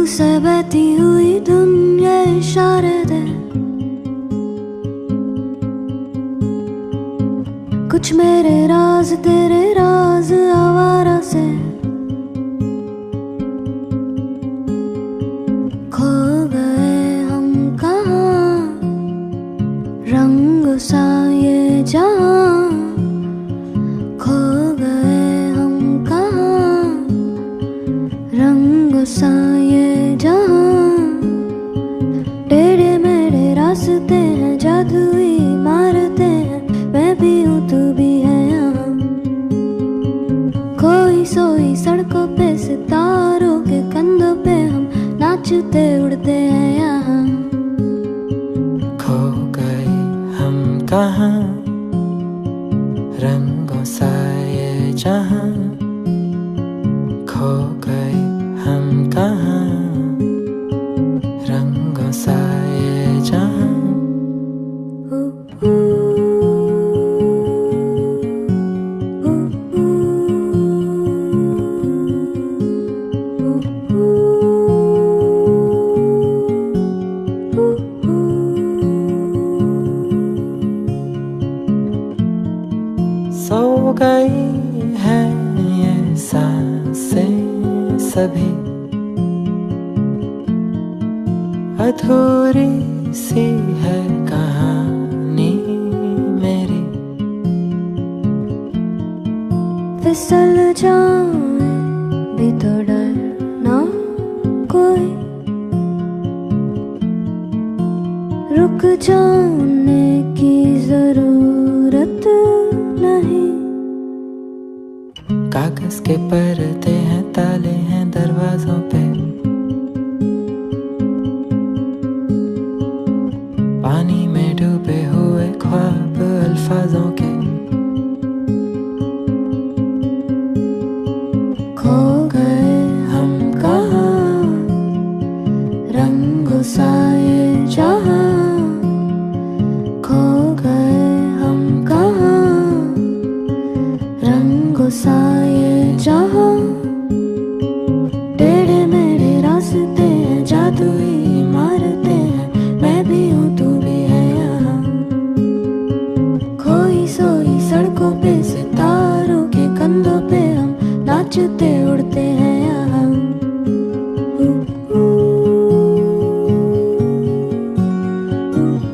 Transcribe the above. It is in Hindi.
से बहती हुई धुन ये इशारे दे, कुछ मेरे राज तेरे राज आवारा से खो गए हम कहाँ, रंग सा ये जहाँ खो गए हम कहाँ, रंग सा ये जहाँ। टेढ़े मेढ़े रास्ते हैं, जादुई मारते हैं, मैं भी हूँ तू भी है यहाँ। खोई सोई सड़कों पे सितारों के कंधों पे हम नाचते उड़ते हैं यहाँ। खो गए हम कहाँ, रंगों सा ये जहाँ खो गए हम कहाँ, रंगों सा ये जहाँ। सो गई है ये सांसें सभी, अधूरी सी है कहानी मेरी। फिसल जाए भी तो डर ना कोई, रुक जाने की जरूरत नहीं। कागज के पर्दे हैं, ताले हैं दरवाजों पे, पानी में डूबे हो